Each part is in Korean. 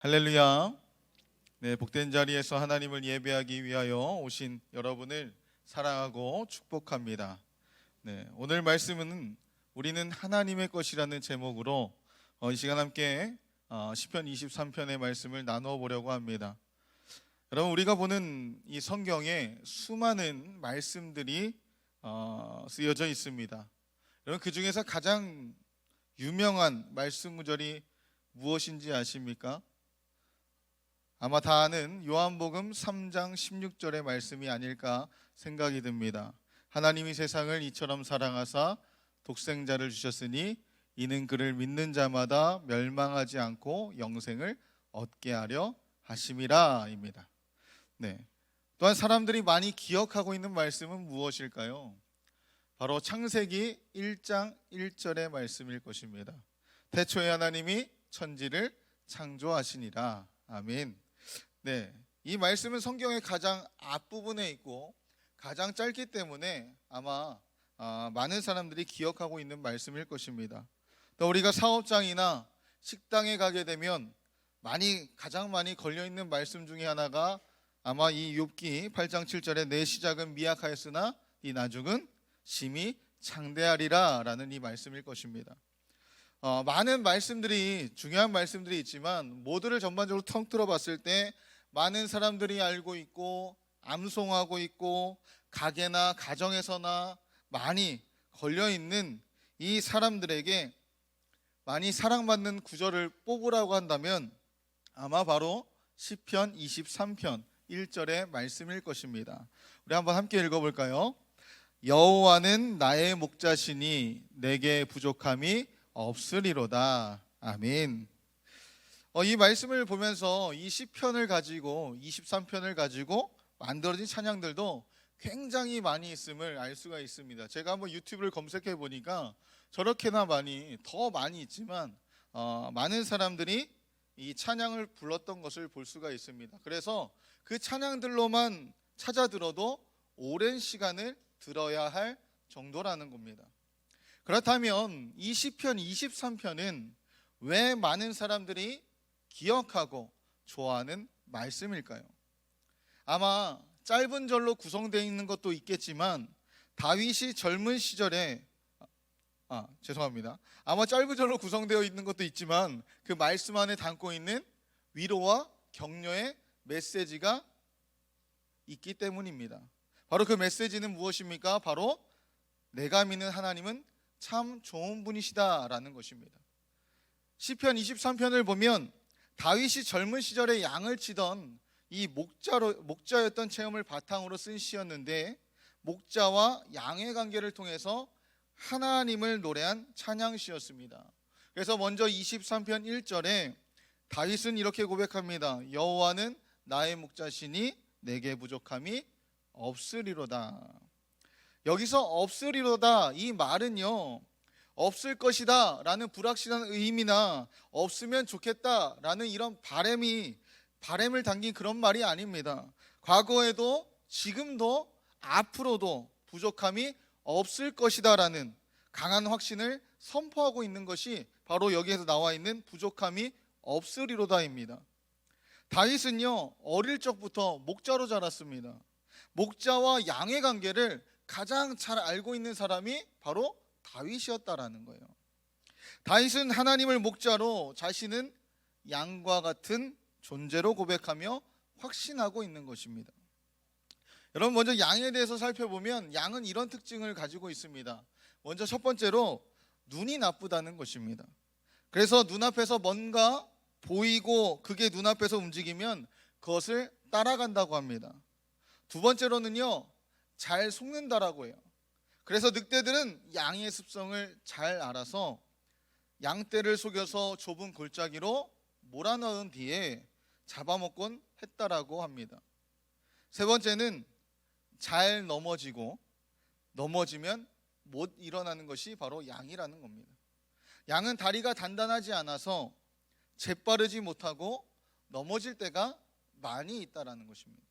할렐루야. 네, 복된 자리에서 하나님을 예배하기 위하여 오신 여러분을 사랑하고 축복합니다. 네, 오늘 말씀은 우리는 하나님의 것이라는 제목으로 이 시간 함께 시편 23편의 말씀을 나누어 보려고 합니다. 여러분, 우리가 보는 이 성경에 수많은 말씀들이 쓰여져 있습니다. 여러분, 그 중에서 가장 유명한 말씀 구절이 무엇인지 아십니까? 아마 다 아는 요한복음 3장 16절의 말씀이 아닐까 생각이 듭니다. 하나님이 세상을 이처럼 사랑하사 독생자를 주셨으니 이는 그를 믿는 자마다 멸망하지 않고 영생을 얻게 하려 하심이라 입니다. 네. 또한 사람들이 많이 기억하고 있는 말씀은 무엇일까요? 바로 창세기 1장 1절의 말씀일 것입니다. 태초에 하나님이 천지를 창조하시니라. 아멘. 네, 이 말씀은 성경의 가장 앞부분에 있고 가장 짧기 때문에 아마 많은 사람들이 기억하고 있는 말씀일 것입니다. 또 우리가 사업장이나 식당에 가게 되면 가장 많이 걸려있는 말씀 중에 하나가 아마 이 욥기 8장 7절에 내 시작은 미약하였으나 이 나중은 심히 창대하리라 라는 이 말씀일 것입니다. 많은 말씀들이 중요한 말씀들이 있지만 모두를 전반적으로 통틀어 봤을 때 많은 사람들이 알고 있고 암송하고 있고 가게나 가정에서나 많이 걸려있는 이 사람들에게 많이 사랑받는 구절을 뽑으라고 한다면 아마 바로 시편 23편 1절의 말씀일 것입니다. 우리 한번 함께 읽어볼까요? 여호와는 나의 목자시니 내게 부족함이 없으리로다. 아멘. 이 말씀을 보면서 이 시편을 가지고 23편을 가지고 만들어진 찬양들도 굉장히 많이 있음을 알 수가 있습니다. 제가 한번 유튜브를 검색해 보니까 저렇게나 더 많이 있지만 많은 사람들이 이 찬양을 불렀던 것을 볼 수가 있습니다. 그래서 그 찬양들로만 찾아 들어도 오랜 시간을 들어야 할 정도라는 겁니다. 그렇다면 이 시편 23편은 왜 많은 사람들이 기억하고 좋아하는 말씀일까요? 아마 짧은 절로 구성되어 있는 것도 있겠지만 다윗이 젊은 시절에 아마 짧은 절로 구성되어 있는 것도 있지만 그 말씀 안에 담고 있는 위로와 격려의 메시지가 있기 때문입니다. 바로 그 메시지는 무엇입니까? 바로 내가 믿는 하나님은 참 좋은 분이시다라는 것입니다. 시편 23편을 보면 다윗이 젊은 시절에 양을 치던 이 목자였던 체험을 바탕으로 쓴 시였는데 목자와 양의 관계를 통해서 하나님을 노래한 찬양시였습니다. 그래서 먼저 23편 1절에 다윗은 이렇게 고백합니다. 여호와는 나의 목자시니 내게 부족함이 없으리로다. 여기서 없으리로다 이 말은요, 없을 것이다 라는 불확실한 의미나 없으면 좋겠다 라는 이런 바램을 담긴 그런 말이 아닙니다. 과거에도 지금도 앞으로도 부족함이 없을 것이다 라는 강한 확신을 선포하고 있는 것이 바로 여기에서 나와 있는 부족함이 없으리로다입니다. 다윗은요, 어릴 적부터 목자로 자랐습니다. 목자와 양의 관계를 가장 잘 알고 있는 사람이 바로 다윗이었다라는 거예요. 다윗은 하나님을 목자로 자신은 양과 같은 존재로 고백하며 확신하고 있는 것입니다. 여러분, 먼저 양에 대해서 살펴보면 양은 이런 특징을 가지고 있습니다. 먼저 첫 번째로 눈이 나쁘다는 것입니다. 그래서 눈앞에서 뭔가 보이고 그게 눈앞에서 움직이면 그것을 따라간다고 합니다. 두 번째로는요, 잘 속는다라고 해요. 그래서 늑대들은 양의 습성을 잘 알아서 양떼를 속여서 좁은 골짜기로 몰아넣은 뒤에 잡아먹곤 했다라고 합니다. 세 번째는 잘 넘어지면 못 일어나는 것이 바로 양이라는 겁니다. 양은 다리가 단단하지 않아서 재빠르지 못하고 넘어질 때가 많이 있다라는 것입니다.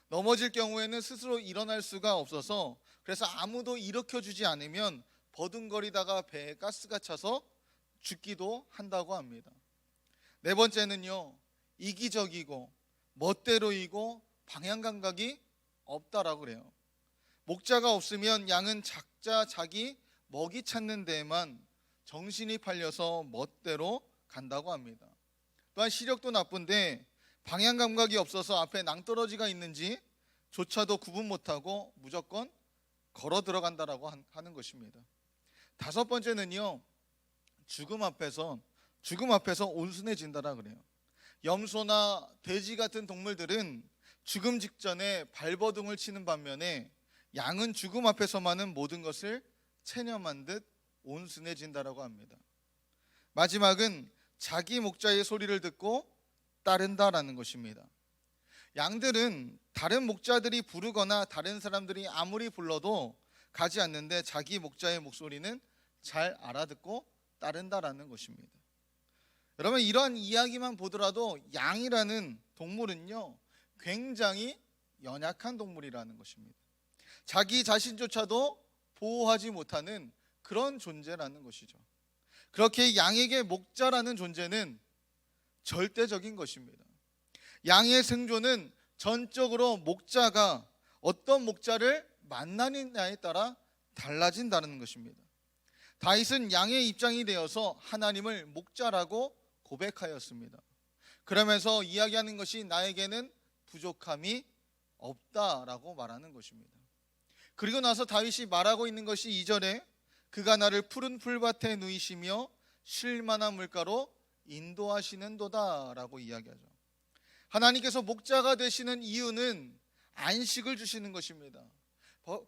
넘어질 경우에는 스스로 일어날 수가 없어서 그래서 아무도 일으켜주지 않으면 버둥거리다가 배에 가스가 차서 죽기도 한다고 합니다. 네 번째는요, 이기적이고 멋대로이고 방향 감각이 없다라고 그래요. 목자가 없으면 양은 각자 자기 먹이 찾는 데에만 정신이 팔려서 멋대로 간다고 합니다. 또한 시력도 나쁜데 방향 감각이 없어서 앞에 낭떠러지가 있는지 조차도 구분 못하고 무조건 걸어 들어간다라고 하는 것입니다. 다섯 번째는요, 죽음 앞에서 온순해진다라 그래요. 염소나 돼지 같은 동물들은 죽음 직전에 발버둥을 치는 반면에 양은 죽음 앞에서만은 모든 것을 체념한 듯 온순해진다라고 합니다. 마지막은 자기 목자의 소리를 듣고 따른다라는 것입니다. 양들은 다른 목자들이 부르거나 다른 사람들이 아무리 불러도 가지 않는데 자기 목자의 목소리는 잘 알아듣고 따른다라는 것입니다. 여러분, 이러한 이야기만 보더라도 양이라는 동물은요, 굉장히 연약한 동물이라는 것입니다. 자기 자신조차도 보호하지 못하는 그런 존재라는 것이죠. 그렇게 양에게 목자라는 존재는 절대적인 것입니다. 양의 생존은 전적으로 목자가 어떤 목자를 만나느냐에 따라 달라진다는 것입니다. 다윗은 양의 입장이 되어서 하나님을 목자라고 고백하였습니다. 그러면서 이야기하는 것이 나에게는 부족함이 없다라고 말하는 것입니다. 그리고 나서 다윗이 말하고 있는 것이 2절에 그가 나를 푸른 풀밭에 누이시며 쉴만한 물가로 인도하시는도다라고 이야기하죠. 하나님께서 목자가 되시는 이유는 안식을 주시는 것입니다.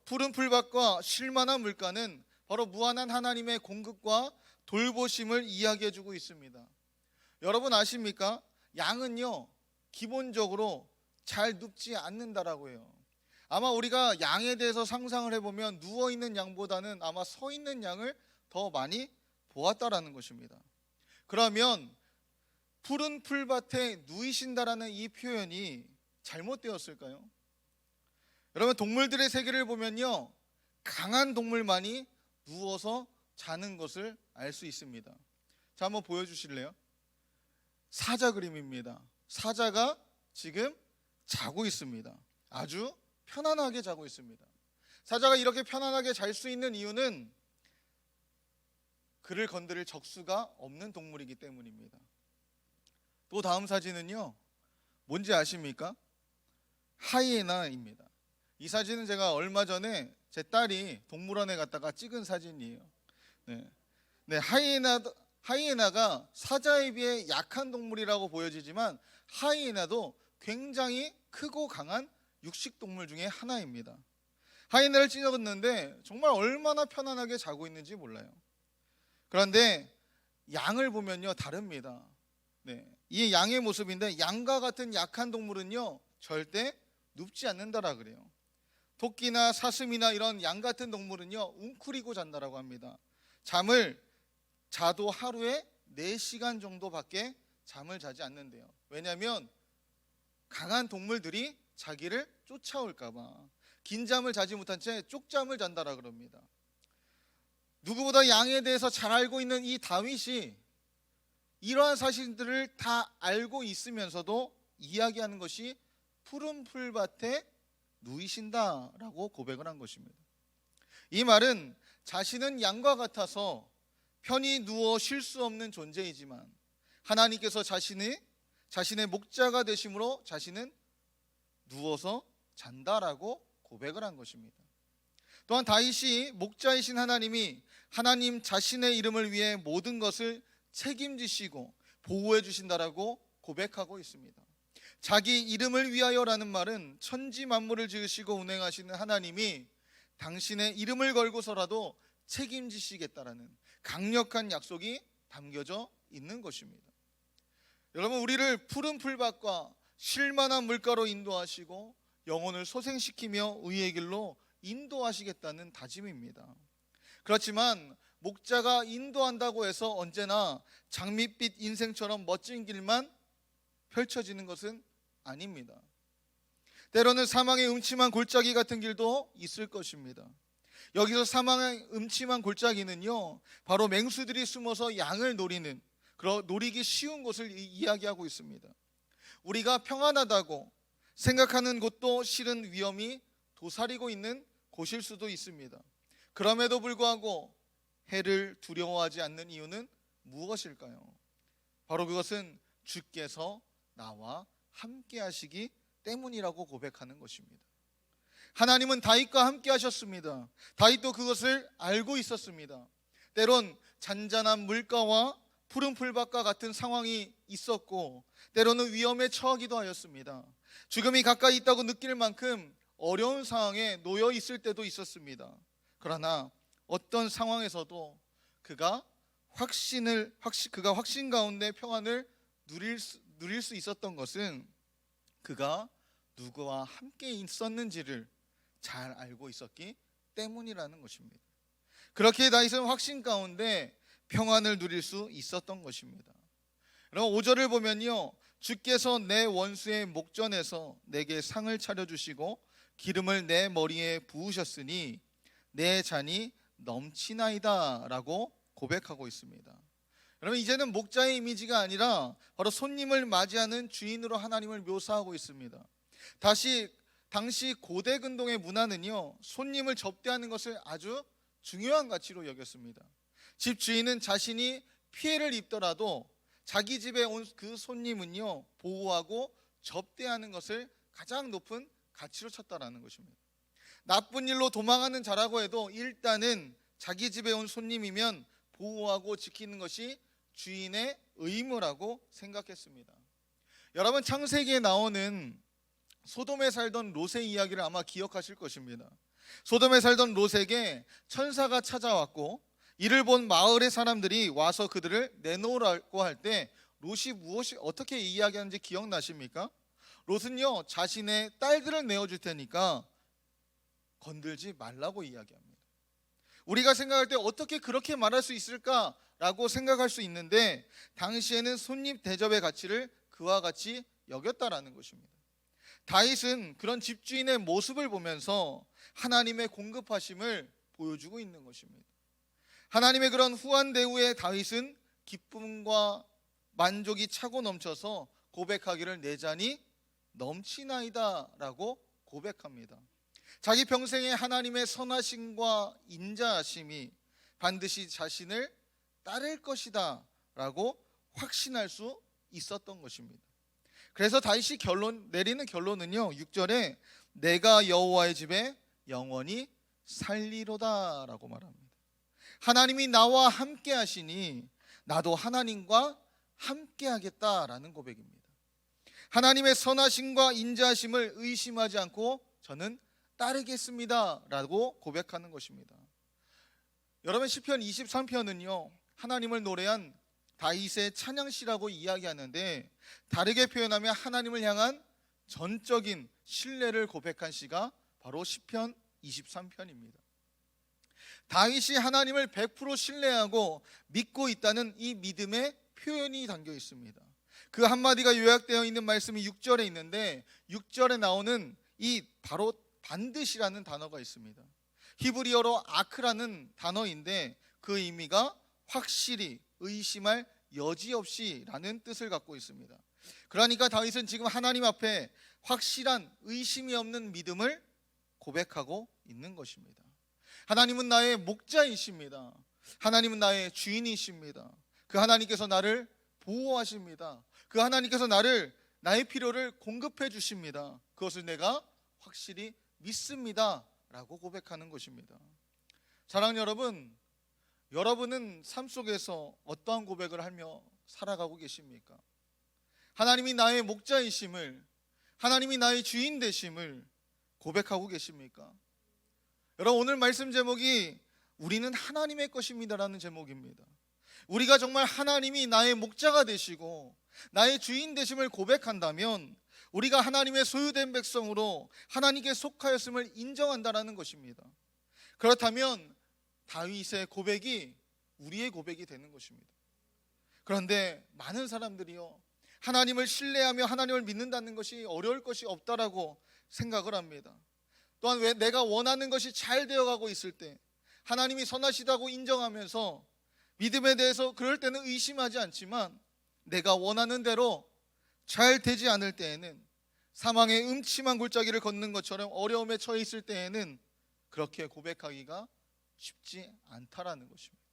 푸른 풀밭과 쉴만한 물가는 바로 무한한 하나님의 공급과 돌보심을 이야기해주고 있습니다. 여러분 아십니까? 양은요, 기본적으로 잘 눕지 않는다라고 해요. 아마 우리가 양에 대해서 상상을 해보면 누워있는 양보다는 아마 서있는 양을 더 많이 보았다라는 것입니다. 그러면 푸른 풀밭에 누이신다라는 이 표현이 잘못되었을까요? 여러분, 동물들의 세계를 보면요, 강한 동물만이 누워서 자는 것을 알 수 있습니다. 자, 한번 보여주실래요? 사자 그림입니다. 사자가 지금 자고 있습니다. 아주 편안하게 자고 있습니다. 사자가 이렇게 편안하게 잘 수 있는 이유는 그를 건드릴 적수가 없는 동물이기 때문입니다. 또 다음 사진은요, 뭔지 아십니까? 하이에나입니다. 이 사진은 제가 얼마 전에 제 딸이 동물원에 갔다가 찍은 사진이에요. 하이에나가 사자에 비해 약한 동물이라고 보여지지만 하이에나도 굉장히 크고 강한 육식 동물 중에 하나입니다. 하이에나를 찍었는데 정말 얼마나 편안하게 자고 있는지 몰라요. 그런데 양을 보면요, 다릅니다. 이 양의 모습인데, 양과 같은 약한 동물은요 절대 눕지 않는다라 그래요. 토끼나 사슴이나 이런 양 같은 동물은요 웅크리고 잔다라고 합니다. 잠을 자도 하루에 4시간 정도밖에 잠을 자지 않는데요. 왜냐하면 강한 동물들이 자기를 쫓아올까봐 긴 잠을 자지 못한 채 쪽잠을 잔다라 그럽니다. 누구보다 양에 대해서 잘 알고 있는 이 다윗이 이러한 사실들을 다 알고 있으면서도 이야기하는 것이 푸른 풀밭에 누이신다라고 고백을 한 것입니다. 이 말은 자신은 양과 같아서 편히 누워 쉴 수 없는 존재이지만 하나님께서 자신의 목자가 되심으로 자신은 누워서 잔다라고 고백을 한 것입니다. 또한 다윗이 목자이신 하나님이 하나님 자신의 이름을 위해 모든 것을 책임지시고 보호해 주신다라고 고백하고 있습니다. 자기 이름을 위하여라는 말은 천지 만물을 지으시고 운행하시는 하나님이 당신의 이름을 걸고서라도 책임지시겠다라는 강력한 약속이 담겨져 있는 것입니다. 여러분, 우리를 푸른 풀밭과 쉴만한 물가로 인도하시고 영혼을 소생시키며 의의 길로 인도하시겠다는 다짐입니다. 그렇지만 목자가 인도한다고 해서 언제나 장밋빛 인생처럼 멋진 길만 펼쳐지는 것은 아닙니다. 때로는 사망의 음침한 골짜기 같은 길도 있을 것입니다. 여기서 사망의 음침한 골짜기는요, 바로 맹수들이 숨어서 양을 노리기 쉬운 곳을 이야기하고 있습니다. 우리가 평안하다고 생각하는 곳도 실은 위험이 도사리고 있는 곳일 수도 있습니다. 그럼에도 불구하고 해를 두려워하지 않는 이유는 무엇일까요? 바로 그것은 주께서 나와 함께 하시기 때문이라고 고백하는 것입니다. 하나님은 다윗과 함께 하셨습니다. 다윗도 그것을 알고 있었습니다. 때론 잔잔한 물가와 푸른 풀밭과 같은 상황이 있었고, 때로는 위험에 처하기도 하였습니다. 죽음이 가까이 있다고 느낄 만큼 어려운 상황에 놓여 있을 때도 있었습니다. 그러나 어떤 상황에서도 그가 확신 가운데 평안을 누릴 수 있었던 것은 그가 누구와 함께 있었는지를 잘 알고 있었기 때문이라는 것입니다. 그렇게 다윗은 확신 가운데 평안을 누릴 수 있었던 것입니다. 여러분 5절을 보면요, 주께서 내 원수의 목전에서 내게 상을 차려주시고 기름을 내 머리에 부으셨으니 내 잔이 넘치나이다 라고 고백하고 있습니다. 여러분 이제는 목자의 이미지가 아니라 바로 손님을 맞이하는 주인으로 하나님을 묘사하고 있습니다. 당시 고대 근동의 문화는요, 손님을 접대하는 것을 아주 중요한 가치로 여겼습니다. 집 주인은 자신이 피해를 입더라도 자기 집에 온 그 손님은요, 보호하고 접대하는 것을 가장 높은 가치로 쳤다라는 것입니다. 나쁜 일로 도망하는 자라고 해도 일단은 자기 집에 온 손님이면 보호하고 지키는 것이 주인의 의무라고 생각했습니다. 여러분 창세기에 나오는 소돔에 살던 롯의 이야기를 아마 기억하실 것입니다. 소돔에 살던 롯에게 천사가 찾아왔고 이를 본 마을의 사람들이 와서 그들을 내놓으라고 할 때 롯이 어떻게 이야기하는지 기억나십니까? 롯은요, 자신의 딸들을 내어줄 테니까 건들지 말라고 이야기합니다. 우리가 생각할 때 어떻게 그렇게 말할 수 있을까라고 생각할 수 있는데, 당시에는 손님 대접의 가치를 그와 같이 여겼다라는 것입니다. 다윗은 그런 집주인의 모습을 보면서 하나님의 공급하심을 보여주고 있는 것입니다. 하나님의 그런 후한 대우에 다윗은 기쁨과 만족이 차고 넘쳐서 고백하기를 내 잔이 넘치나이다 라고 고백합니다. 자기 평생에 하나님의 선하심과 인자하심이 반드시 자신을 따를 것이다 라고 확신할 수 있었던 것입니다. 그래서 다윗이 내리는 결론은요, 6절에 내가 여호와의 집에 영원히 살리로다 라고 말합니다. 하나님이 나와 함께 하시니 나도 하나님과 함께 하겠다라는 고백입니다. 하나님의 선하심과 인자하심을 의심하지 않고 저는 따르겠습니다 라고 고백하는 것입니다. 여러분 시편 23편은요, 하나님을 노래한 다윗의 찬양시라고 이야기하는데, 다르게 표현하면 하나님을 향한 전적인 신뢰를 고백한 시가 바로 시편 23편입니다. 다윗이 하나님을 100% 신뢰하고 믿고 있다는 이 믿음의 표현이 담겨 있습니다. 그 한마디가 요약되어 있는 말씀이 6절에 있는데, 6절에 나오는 이 바로 반드시라는 단어가 있습니다. 히브리어로 아크라는 단어인데 그 의미가 확실히, 의심할 여지없이 라는 뜻을 갖고 있습니다. 그러니까 다윗은 지금 하나님 앞에 확실한 의심이 없는 믿음을 고백하고 있는 것입니다. 하나님은 나의 목자이십니다. 하나님은 나의 주인이십니다. 그 하나님께서 나를 보호하십니다. 그 하나님께서 나의 필요를 공급해 주십니다. 그것을 내가 확실히 믿습니다 라고 고백하는 것입니다. 사랑하는 여러분, 여러분은 삶 속에서 어떠한 고백을 하며 살아가고 계십니까? 하나님이 나의 목자이심을, 하나님이 나의 주인 되심을 고백하고 계십니까? 여러분 오늘 말씀 제목이 우리는 하나님의 것입니다라는 제목입니다. 우리가 정말 하나님이 나의 목자가 되시고 나의 주인 되심을 고백한다면 우리가 하나님의 소유된 백성으로 하나님께 속하였음을 인정한다는 것입니다. 그렇다면 다윗의 고백이 우리의 고백이 되는 것입니다. 그런데 많은 사람들이요, 하나님을 신뢰하며 하나님을 믿는다는 것이 어려울 것이 없다라고 생각을 합니다. 또한 왜 내가 원하는 것이 잘 되어가고 있을 때 하나님이 선하시다고 인정하면서 믿음에 대해서 그럴 때는 의심하지 않지만 내가 원하는 대로 잘 되지 않을 때에는, 사망의 음침한 골짜기를 걷는 것처럼 어려움에 처해 있을 때에는 그렇게 고백하기가 쉽지 않다라는 것입니다.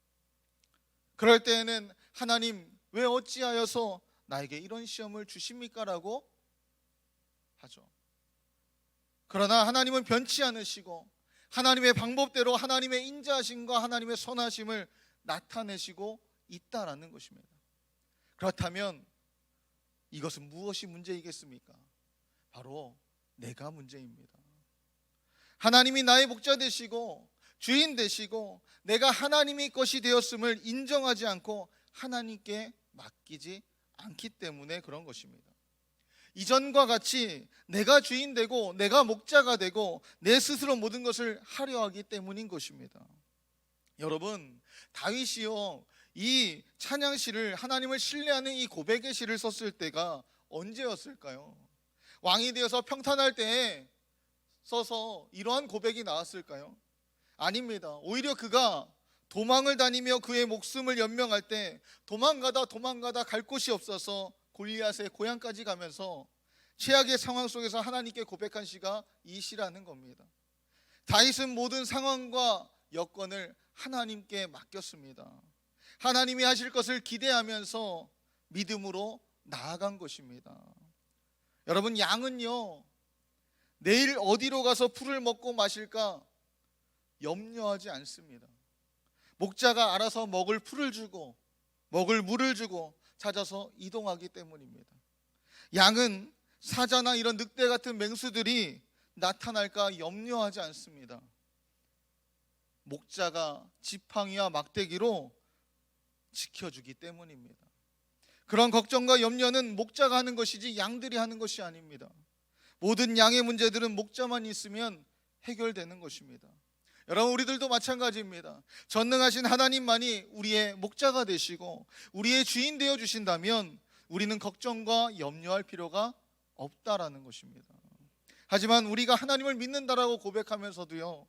그럴 때에는 하나님 왜 어찌하여서 나에게 이런 시험을 주십니까? 라고 하죠. 그러나 하나님은 변치 않으시고 하나님의 방법대로 하나님의 인자하심과 하나님의 선하심을 나타내시고 있다라는 것입니다. 그렇다면 이것은 무엇이 문제이겠습니까? 바로 내가 문제입니다. 하나님이 나의 목자 되시고 주인 되시고 내가 하나님의 것이 되었음을 인정하지 않고 하나님께 맡기지 않기 때문에 그런 것입니다. 이전과 같이 내가 주인 되고 내가 목자가 되고 내 스스로 모든 것을 하려 하기 때문인 것입니다. 여러분, 다윗이요, 이 찬양시를, 하나님을 신뢰하는 이 고백의 시를 썼을 때가 언제였을까요? 왕이 되어서 평탄할 때에 써서 이러한 고백이 나왔을까요? 아닙니다. 오히려 그가 도망을 다니며 그의 목숨을 연명할 때 도망가다 갈 곳이 없어서 골리앗의 고향까지 가면서 최악의 상황 속에서 하나님께 고백한 시가 이 시라는 겁니다. 다윗은 모든 상황과 여건을 하나님께 맡겼습니다. 하나님이 하실 것을 기대하면서 믿음으로 나아간 것입니다. 여러분, 양은요, 내일 어디로 가서 풀을 먹고 마실까 염려하지 않습니다. 목자가 알아서 먹을 풀을 주고 먹을 물을 주고 찾아서 이동하기 때문입니다. 양은 사자나 이런 늑대 같은 맹수들이 나타날까 염려하지 않습니다. 목자가 지팡이와 막대기로 지켜주기 때문입니다. 그런 걱정과 염려는 목자가 하는 것이지 양들이 하는 것이 아닙니다. 모든 양의 문제들은 목자만 있으면 해결되는 것입니다. 여러분, 우리들도 마찬가지입니다. 전능하신 하나님만이 우리의 목자가 되시고 우리의 주인 되어 주신다면 우리는 걱정과 염려할 필요가 없다라는 것입니다. 하지만 우리가 하나님을 믿는다라고 고백하면서도요,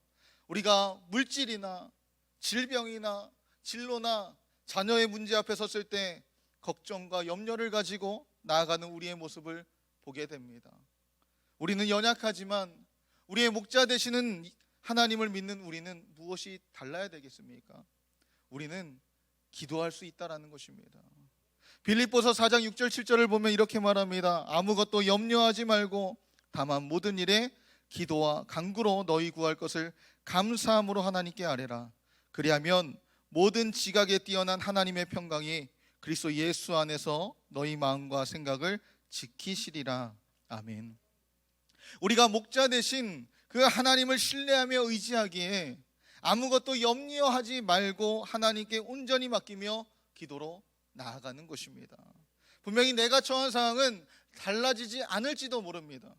우리가 물질이나 질병이나 진로나 자녀의 문제 앞에 섰을 때 걱정과 염려를 가지고 나아가는 우리의 모습을 보게 됩니다. 우리는 연약하지만 우리의 목자 되시는 하나님을 믿는 우리는 무엇이 달라야 되겠습니까? 우리는 기도할 수 있다라는 것입니다. 빌립보서 4장 6절 7절을 보면 이렇게 말합니다. 아무것도 염려하지 말고 다만 모든 일에 기도와 간구로 너희 구할 것을 감사함으로 하나님께 아뢰라. 그리하면 모든 지각에 뛰어난 하나님의 평강이 그리스도 예수 안에서 너희 마음과 생각을 지키시리라. 아멘. 우리가 목자 되신 그 하나님을 신뢰하며 의지하기에 아무것도 염려하지 말고 하나님께 온전히 맡기며 기도로 나아가는 것입니다. 분명히 내가 처한 상황은 달라지지 않을지도 모릅니다.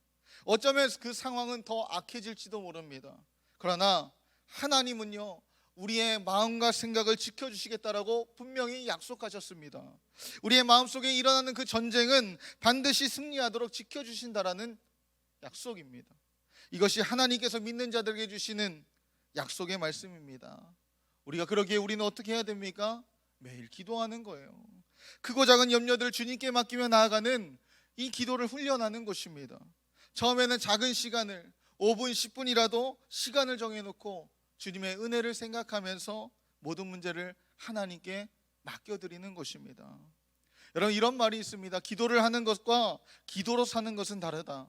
어쩌면 그 상황은 더 악해질지도 모릅니다. 그러나 하나님은요, 우리의 마음과 생각을 지켜주시겠다라고 분명히 약속하셨습니다. 우리의 마음속에 일어나는 그 전쟁은 반드시 승리하도록 지켜주신다라는 약속입니다. 이것이 하나님께서 믿는 자들에게 주시는 약속의 말씀입니다. 우리가 그러기에 우리는 어떻게 해야 됩니까? 매일 기도하는 거예요. 크고 작은 염려들을 주님께 맡기며 나아가는 이 기도를 훈련하는 것입니다. 처음에는 작은 시간을 5분 10분이라도 시간을 정해놓고 주님의 은혜를 생각하면서 모든 문제를 하나님께 맡겨드리는 것입니다. 여러분, 이런 말이 있습니다. 기도를 하는 것과 기도로 사는 것은 다르다.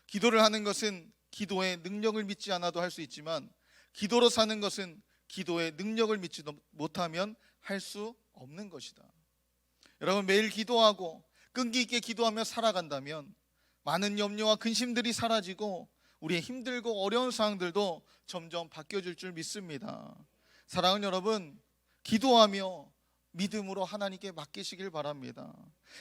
기도를 하는 것은 기도의 능력을 믿지 않아도 할 수 있지만 기도로 사는 것은 기도의 능력을 믿지 못하면 할 수 없는 것이다. 여러분, 매일 기도하고 끈기 있게 기도하며 살아간다면 많은 염려와 근심들이 사라지고 우리의 힘들고 어려운 상황들도 점점 바뀌어질 줄 믿습니다. 사랑하는 여러분, 기도하며 믿음으로 하나님께 맡기시길 바랍니다.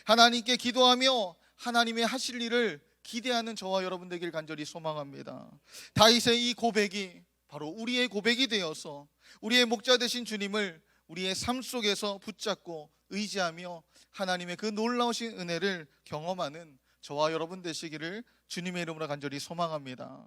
하나님께 기도하며 하나님의 하실 일을 기대하는 저와 여러분 되길 간절히 소망합니다. 다윗의 이 고백이 바로 우리의 고백이 되어서 우리의 목자 되신 주님을 우리의 삶 속에서 붙잡고 의지하며 하나님의 그 놀라우신 은혜를 경험하는 저와 여러분 되시기를 주님의 이름으로 간절히 소망합니다.